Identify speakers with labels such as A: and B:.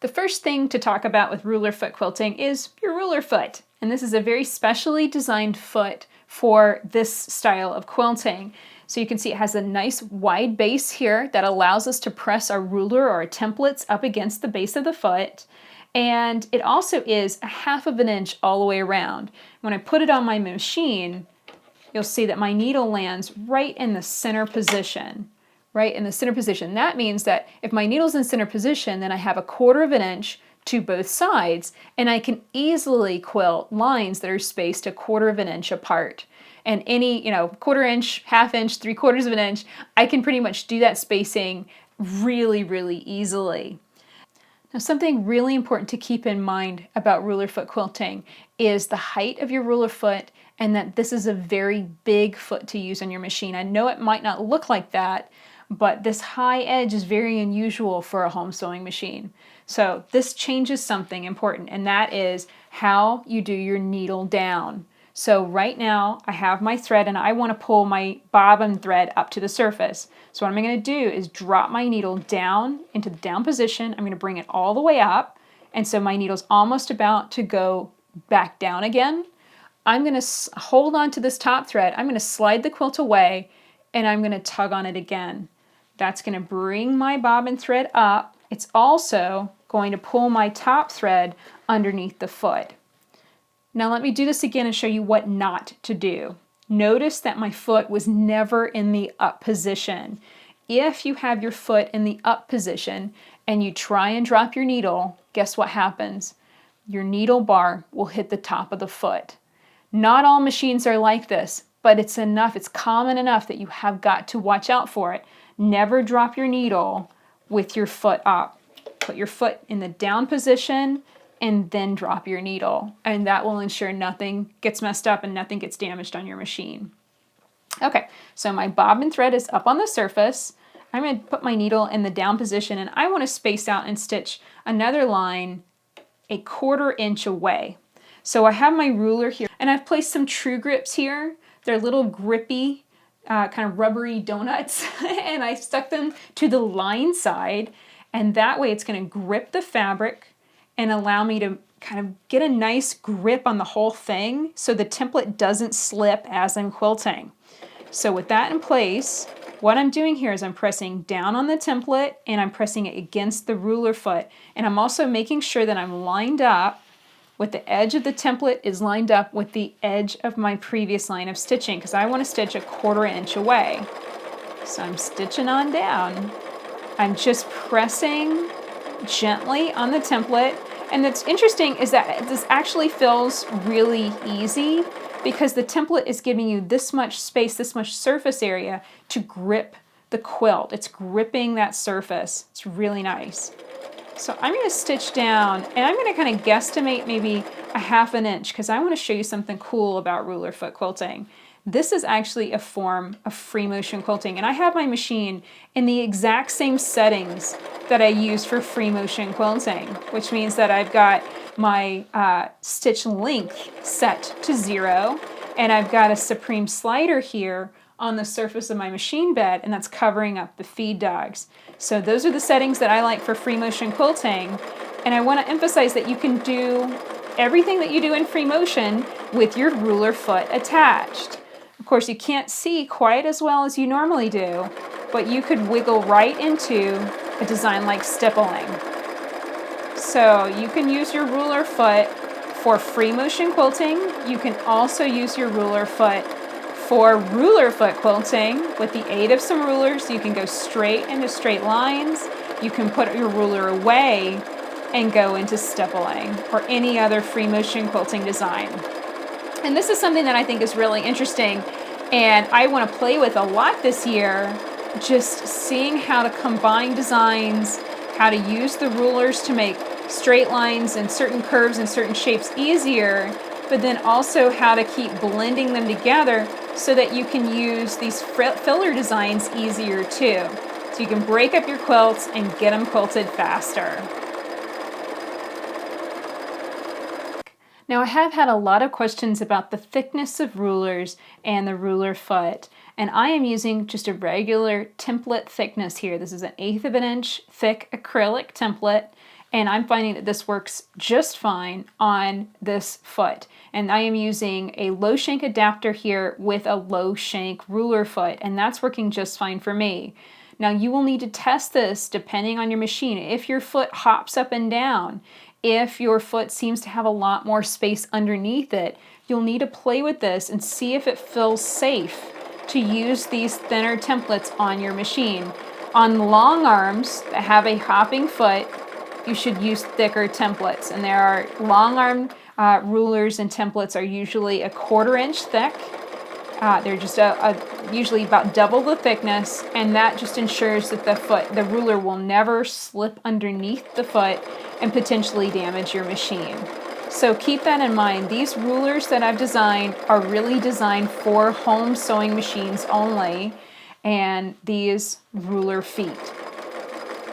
A: The first thing to talk about with ruler foot quilting is your ruler foot. And this is a very specially designed foot for this style of quilting. So you can see it has a nice wide base here that allows us to press our ruler or our templates up against the base of the foot. And it also is 1/2 inch all the way around. When I put it on my machine, you'll see that my needle lands right in the center position. Right in the center position. That means that if my needle's in center position, then I have 1/4 inch to both sides, and I can easily quilt lines that are spaced 1/4 inch apart. And any, 1/4 inch, 1/2 inch, 3/4 inch, I can pretty much do that spacing really, really easily. Now, something really important to keep in mind about ruler foot quilting is the height of your ruler foot, and that this is a very big foot to use on your machine. I know it might not look like that, but this high edge is very unusual for a home sewing machine. So this changes something important, and that is how you do your needle down. So right now I have my thread and I want to pull my bobbin thread up to the surface. So what I'm going to do is drop my needle down into the down position. I'm going to bring it all the way up, and so my needle's almost about to go back down again. I'm going to hold on to this top thread. I'm going to slide the quilt away, and I'm going to tug on it again. That's going to bring my bobbin thread up. It's also going to pull my top thread underneath the foot. Now let me do this again and show you what not to do. Notice that my foot was never in the up position. If you have your foot in the up position and you try and drop your needle, guess what happens? Your needle bar will hit the top of the foot. Not all machines are like this, but it's common enough that you have got to watch out for it. Never drop your needle with your foot up. Put your foot in the down position and then drop your needle. And that will ensure nothing gets messed up and nothing gets damaged on your machine. Okay, so my bobbin thread is up on the surface. I'm going to put my needle in the down position, and I want to space out and stitch another line 1/4 inch away. So I have my ruler here, and I've placed some true grips here. They're little grippy, kind of rubbery donuts, and I stuck them to the line side, and that way it's going to grip the fabric and allow me to kind of get a nice grip on the whole thing so the template doesn't slip as I'm quilting. So with that in place, what I'm doing here is I'm pressing down on the template and I'm pressing it against the ruler foot, and I'm also making sure that I'm lined up with the edge of the template is lined up with the edge of my previous line of stitching, because I want to stitch 1/4 inch away. So I'm stitching on down. I'm just pressing gently on the template, and what's interesting is that this actually feels really easy because the template is giving you this much space, this much surface area to grip the quilt. It's gripping that surface. It's really nice. So I'm going to stitch down, and I'm going to kind of guesstimate maybe 1/2 inch because I want to show you something cool about ruler foot quilting. This is actually a form of free motion quilting, and I have my machine in the exact same settings that I use for free motion quilting, which means that I've got my stitch length set to 0, and I've got a supreme slider here on the surface of my machine bed, and that's covering up the feed dogs. So those are the settings that I like for free motion quilting, and I want to emphasize that you can do everything that you do in free motion with your ruler foot attached. Of course, you can't see quite as well as you normally do, but you could wiggle right into a design like stippling. So you can use your ruler foot for free motion quilting. You can also use your ruler foot for ruler foot quilting with the aid of some rulers. You can go straight into straight lines. You can put your ruler away and go into stippling or any other free motion quilting design. And this is something that I think is really interesting, and I want to play with a lot this year, just seeing how to combine designs, how to use the rulers to make straight lines and certain curves and certain shapes easier, but then also how to keep blending them together so that you can use these filler designs easier too. So you can break up your quilts and get them quilted faster. Now, I have had a lot of questions about the thickness of rulers and the ruler foot, and I am using just a regular template thickness here. This is an 1/8 inch thick acrylic template, And I'm finding that this works just fine on this foot. And I am using a low shank adapter here with a low shank ruler foot, and that's working just fine for me. Now you will need to test this depending on your machine. If your foot hops up and down, if your foot seems to have a lot more space underneath it, you'll need to play with this and see if it feels safe to use these thinner templates on your machine. On long arms that have a hopping foot, you should use thicker templates. And there are long arm rulers and templates are usually a 1/4 inch thick. They're just usually about double the thickness, and that just ensures that the ruler will never slip underneath the foot and potentially damage your machine. So keep that in mind. These rulers that I've designed are really designed for home sewing machines only, and these ruler feet.